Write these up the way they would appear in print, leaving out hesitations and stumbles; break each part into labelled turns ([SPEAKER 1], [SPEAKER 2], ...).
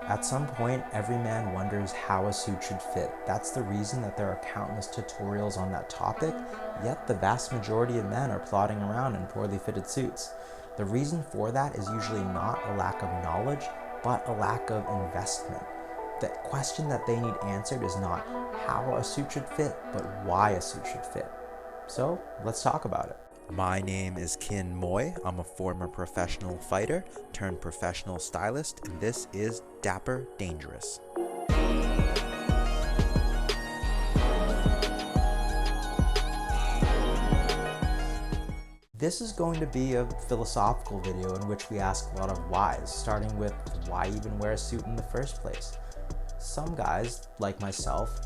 [SPEAKER 1] At some point, every man wonders how a suit should fit. That's the reason that there are countless tutorials on that topic, yet the vast majority of men are plodding around in poorly fitted suits. The reason for that is usually not a lack of knowledge, but a lack of investment. The question that they need answered is not how a suit should fit, but why a suit should fit. So let's talk about it. My name is Kin Moy. I'm a former professional fighter turned professional stylist, and this is Dapper Dangerous. This is going to be a philosophical video in which we ask a lot of whys, starting with why even wear a suit in the first place. Some guys, like myself,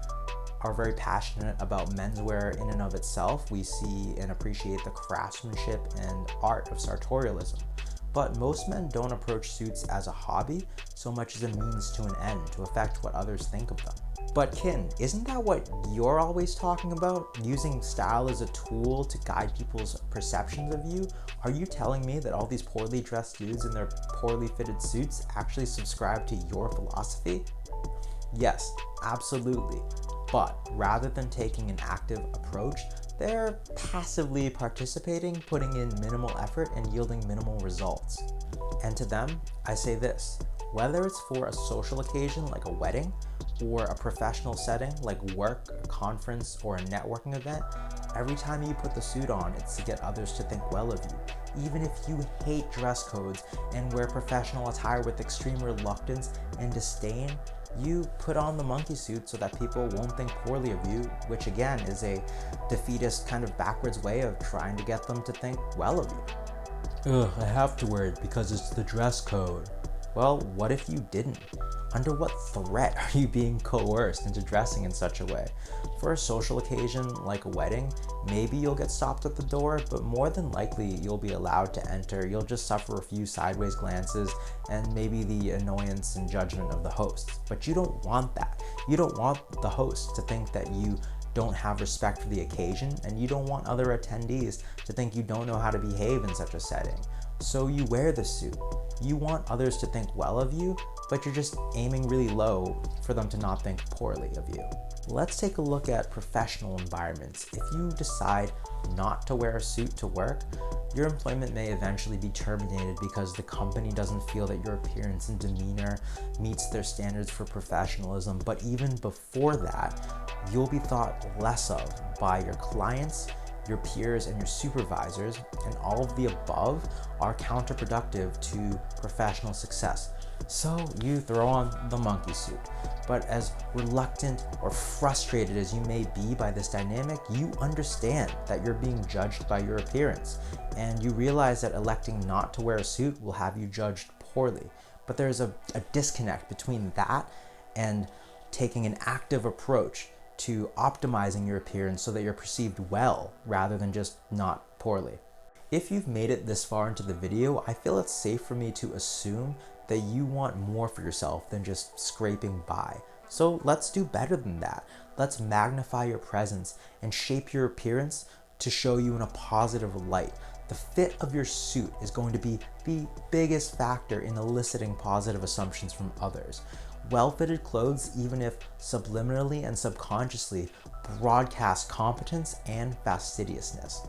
[SPEAKER 1] are very passionate about menswear in and of itself. We see and appreciate the craftsmanship and art of sartorialism. But most men don't approach suits as a hobby so much as a means to an end to affect what others think of them. But Kin, isn't that what you're always talking about? Using style as a tool to guide people's perceptions of you? Are you telling me that all these poorly dressed dudes in their poorly fitted suits actually subscribe to your philosophy? Yes, absolutely. But rather than taking an active approach, they're passively participating, putting in minimal effort and yielding minimal results. And to them, I say this: whether it's for a social occasion like a wedding, or a professional setting like work, a conference, or a networking event, every time you put the suit on, it's to get others to think well of you. Even if you hate dress codes and wear professional attire with extreme reluctance and disdain, you put on the monkey suit so that people won't think poorly of you, which again is a defeatist kind of backwards way of trying to get them to think well of you. Ugh, I have to wear it because it's the dress code. Well, what if you didn't? Under what threat are you being coerced into dressing in such a way? For a social occasion like a wedding, maybe you'll get stopped at the door, but more than likely you'll be allowed to enter. You'll just suffer a few sideways glances and maybe the annoyance and judgment of the hosts. But you don't want that. You don't want the host to think that you don't have respect for the occasion, and you don't want other attendees to think you don't know how to behave in such a setting. So you wear the suit. You want others to think well of you, but you're just aiming really low for them to not think poorly of you. Let's take a look at professional environments. If you decide not to wear a suit to work, your employment may eventually be terminated because the company doesn't feel that your appearance and demeanor meets their standards for professionalism. But even before that, you'll be thought less of by your clients, your peers, and your supervisors, and all of the above are counterproductive to professional success. So you throw on the monkey suit. But as reluctant or frustrated as you may be by this dynamic, you understand that you're being judged by your appearance, and you realize that electing not to wear a suit will have you judged poorly. But there's a disconnect between that and taking an active approach to optimizing your appearance so that you're perceived well rather than just not poorly. If you've made it this far into the video, I feel it's safe for me to assume that you want more for yourself than just scraping by. So let's do better than that. Let's magnify your presence and shape your appearance to show you in a positive light. The fit of your suit is going to be the biggest factor in eliciting positive assumptions from others. Well-fitted clothes, even if subliminally and subconsciously, broadcast competence and fastidiousness.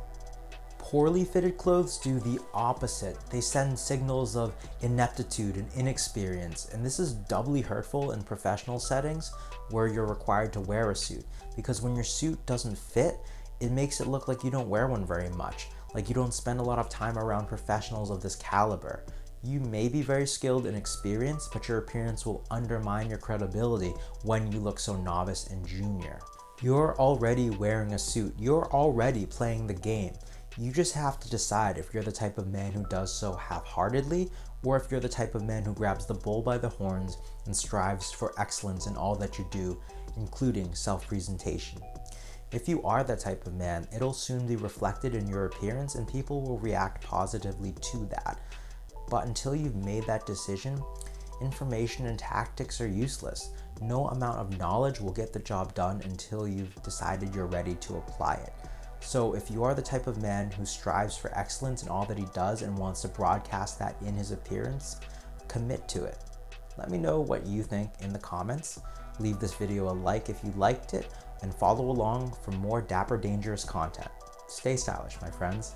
[SPEAKER 1] Poorly fitted clothes do the opposite. They send signals of ineptitude and inexperience, and this is doubly hurtful in professional settings where you're required to wear a suit, because when your suit doesn't fit, it makes it look like you don't wear one very much, like you don't spend a lot of time around professionals of this caliber. You may be very skilled and experienced, but your appearance will undermine your credibility when you look so novice and junior. You're already wearing a suit. You're already playing the game. You just have to decide if you're the type of man who does so half-heartedly, or if you're the type of man who grabs the bull by the horns and strives for excellence in all that you do, including self-presentation. If you are that type of man, it'll soon be reflected in your appearance and people will react positively to that. But until you've made that decision, information and tactics are useless. No amount of knowledge will get the job done until you've decided you're ready to apply it. So if you are the type of man who strives for excellence in all that he does and wants to broadcast that in his appearance, commit to it. Let me know what you think in the comments. Leave this video a like if you liked it, and follow along for more Dapper Dangerous content. Stay stylish, my friends.